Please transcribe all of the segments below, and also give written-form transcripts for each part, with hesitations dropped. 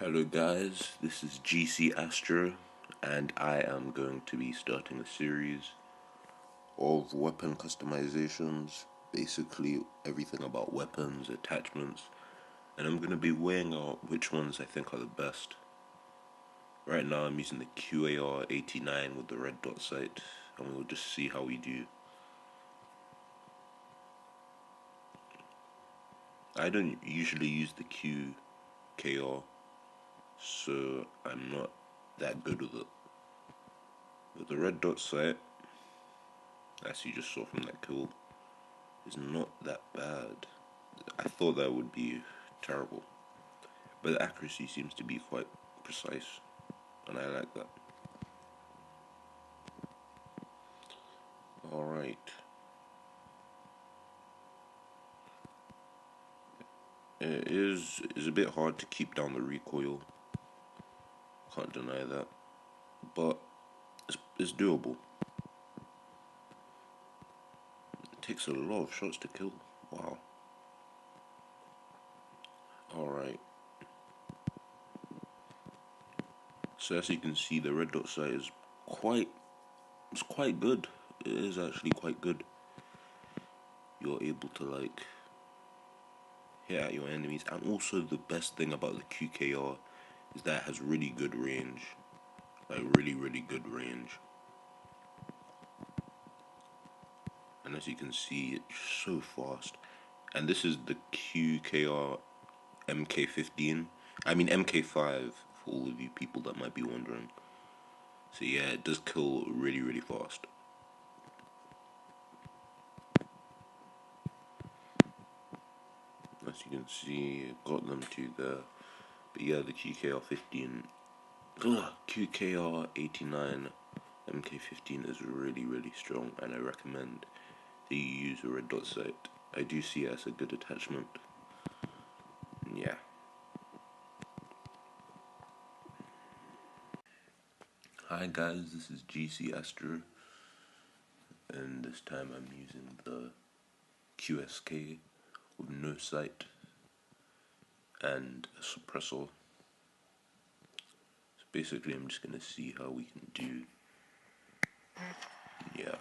Hello guys, this is GC Astro, and I am going to be starting a series of weapon customizations, basically everything about weapons, attachments, and I'm going to be weighing out which ones I think are the best. Right now I'm using the QKR-89 with the red dot sight, and we'll just see how we do. I don't usually use the QKR, so I'm not that good with it. But the red dot sight, as you just saw from that kill, is not that bad. I thought that would be terrible, but the accuracy seems to be quite precise, and I like that. Alright. It is a bit hard to keep down the recoil, can't deny that, but it's doable. It takes a lot of shots to kill, wow. Alright. So as you can see, the red dot sight is quite good. It is actually quite good. You're able to hit at your enemies, and also the best thing about the QKR is that it has really good range, really good range. And as you can see, it's so fast. And this is the QKR MK15. I mean MK5 for all of you people that might be wondering. So yeah, it does kill really fast. As you can see, it got them to there. But yeah, the QKR15, QKR-89 MK15 is really strong, and I recommend that you use a red dot sight. I do see it as a good attachment. Yeah. Hi guys, this is GC Astro, and this time I'm using the QSK with no sight and a suppressor. So basically I'm just gonna see how we can do. Yeah.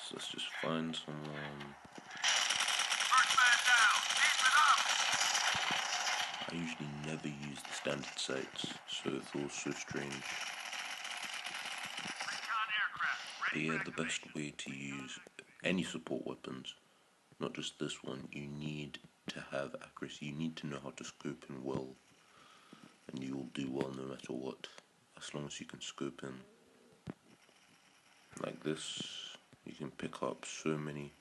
So let's just find someone. I usually never use the standard sights, so it feels so strange. But yeah, the best way to use any support weapons, not just this one, you need to have accuracy. You need to know how to scope in well, and you will do well no matter what, as long as you can scope in. Like this, you can pick up so many.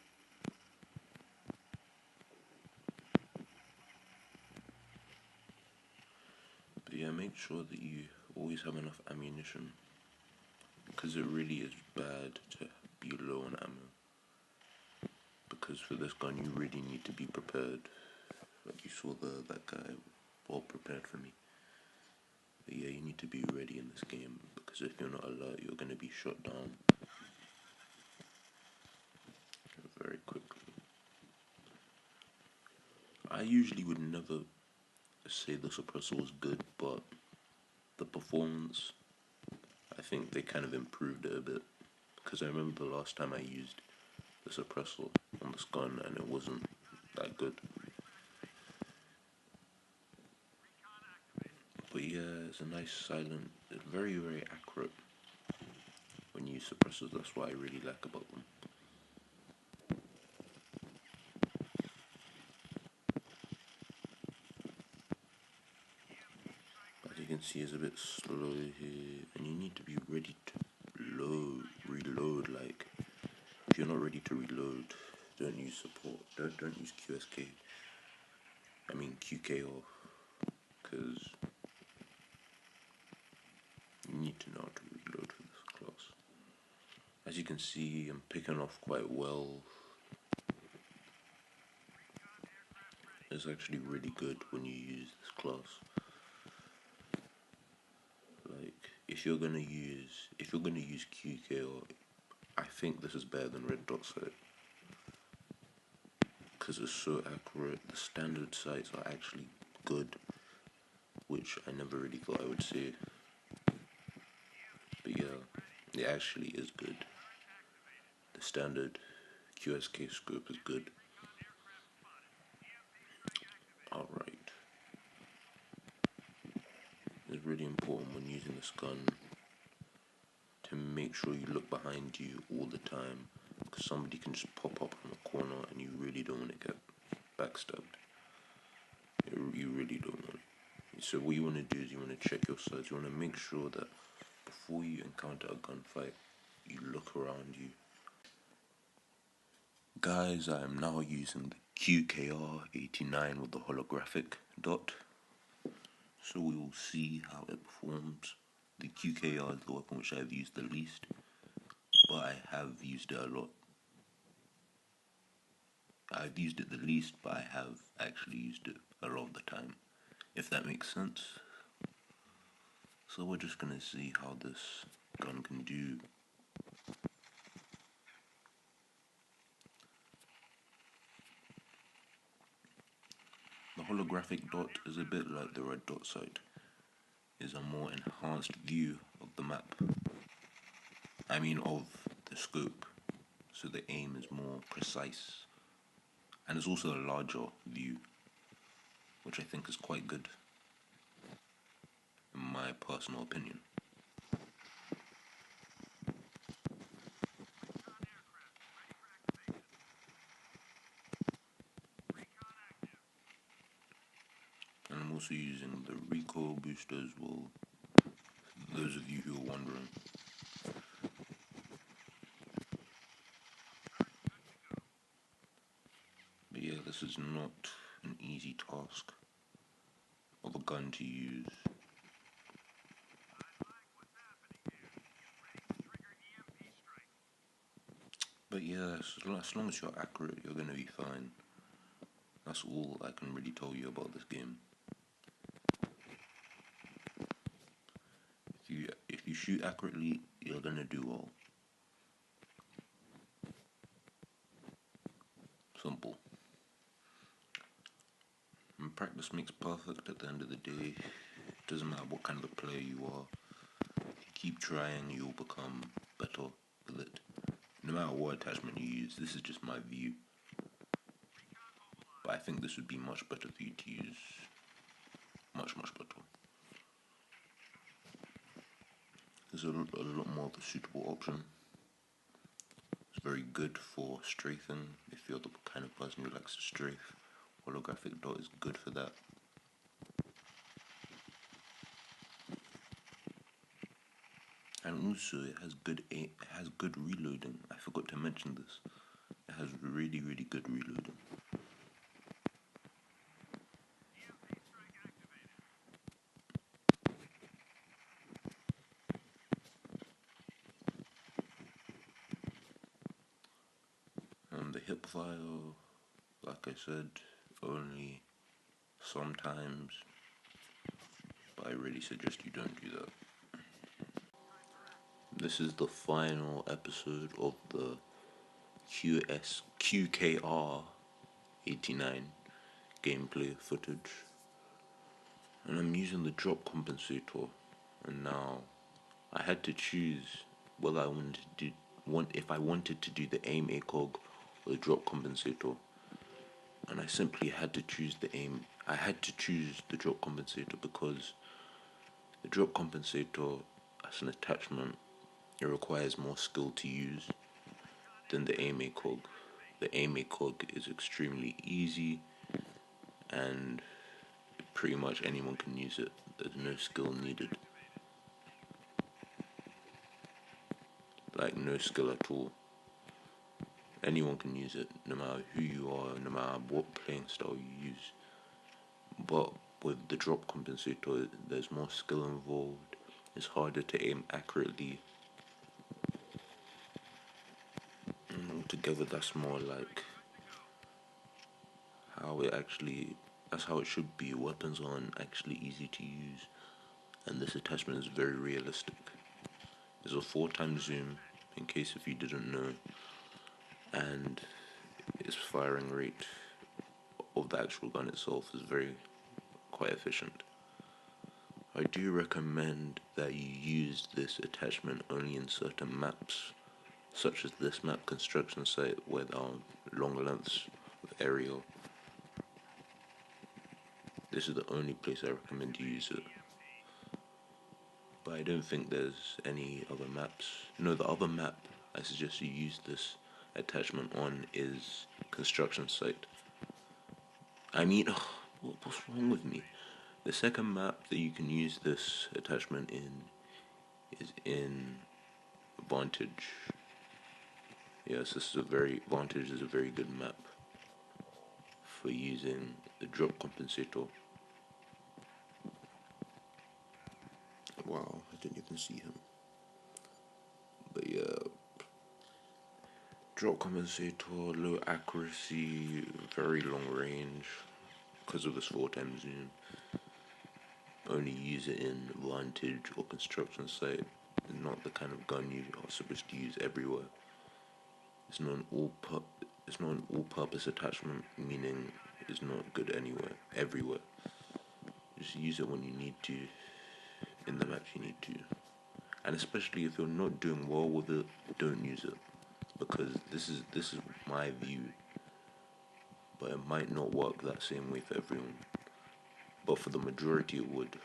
But yeah, make sure that you always have enough ammunition, because it really is bad to be low on ammo. Because for this gun you really need to be prepared. Like you saw that guy well prepared for me. But yeah, you need to be ready in this game, because if you're not alert, you're going to be shot down very quickly. I usually would never say the suppressor was good, but the performance, I think they kind of improved it a bit. Because I remember the last time I used the suppressor on this gun and it wasn't that good. But yeah, it's a nice silent, very accurate when you use suppressors. That's what I really like about them. As you can see, it's a bit slow here, and you need to be ready to reload. Like, if you're not ready to reload, don't use support. Don't use QSK. I mean QKO, because you need to know how to reload for this class. As you can see, I'm picking off quite well. It's actually really good when you use this class. Like, if you're gonna use QKO, I think this is better than red dot sight, because it's so accurate. The standard sights are actually good, which I never really thought I would say. But yeah, it actually is good. The standard QSK scope is good. Alright. It's really important when using this gun to make sure you look behind you all the time, because somebody can just pop up from a corner and you really don't want to get backstabbed. You really don't want it. So what you want to do is you want to check your sides. You want to make sure that before you encounter a gunfight, you look around you. Guys, I am now using the QKR-89 with the holographic dot. So we will see how it performs. The QKR is the weapon which I have used the least, but I have used it a lot. I've used it the least, but I have actually used it a lot of the time, if that makes sense. So we're just gonna see how this gun can do. The holographic dot is a bit like the red dot sight. It's a more enhanced view of the map. I mean of the scope, so the aim is more precise. And it's also a larger view, which I think is quite good, in my personal opinion. And I'm also using the recoil booster as well, for those of you who are wondering. But yeah, this is not an easy task of a gun to use. But yeah, as long as you're accurate, you're gonna be fine. That's all I can really tell you about this game. If you shoot accurately, you're gonna do well. Simple. And practice makes perfect at the end of the day. It doesn't matter what kind of a player you are. If you keep trying, you'll become better with it. No matter what attachment you use, this is just my view. But I think this would be much better for you to use. Much better. There's a lot more of a suitable option. It's very good for strafing, if you're the kind of person who likes to strafe. Holographic dot is good for that. And also it has good reloading. I forgot to mention this. It has really good reloading. The hip fire, like I said, only sometimes, but I really suggest you don't do that. This is the final episode of the QKR-89 gameplay footage, and I'm using the drop compensator. And now I had to choose whether I wanted to if I wanted to do the aim ACOG or the drop compensator, and I simply had to choose the aim. I had to choose the drop compensator because the drop compensator, as an attachment, it requires more skill to use than the aim ACOG. The aim ACOG is extremely easy and pretty much anyone can use it. There's no skill needed. Like no skill at all. Anyone can use it, no matter who you are, no matter what playing style you use. But with the drop compensator, there's more skill involved. It's harder to aim accurately. And altogether, that's more like how it actually, that's how it should be. Weapons aren't actually easy to use, and this attachment is very realistic. There's a 4x zoom, in case if you didn't know, and its firing rate of the actual gun itself is quite efficient. I do recommend that you use this attachment only in certain maps, such as this map construction site where there are long lengths of aerial. This is the only place I recommend you use it. But I don't think there's any other maps. No, the other map I suggest you use this attachment on is construction site. I mean, what's wrong with me? The second map that you can use this attachment in is in Vantage. Yes, Vantage is a very good map for using the drop compensator. Wow, I didn't even see him. But yeah, drop compensator, low accuracy, very long range because of this 4x zoom. Only use it in Vantage or construction site. It's not the kind of gun you are supposed to use everywhere. It's not an all-purpose attachment, meaning it's not good everywhere. Just use it when you need to, in the maps you need to. And especially if you're not doing well with it, don't use it. Because this is my view. But it might not work that same way for everyone. But for the majority it would.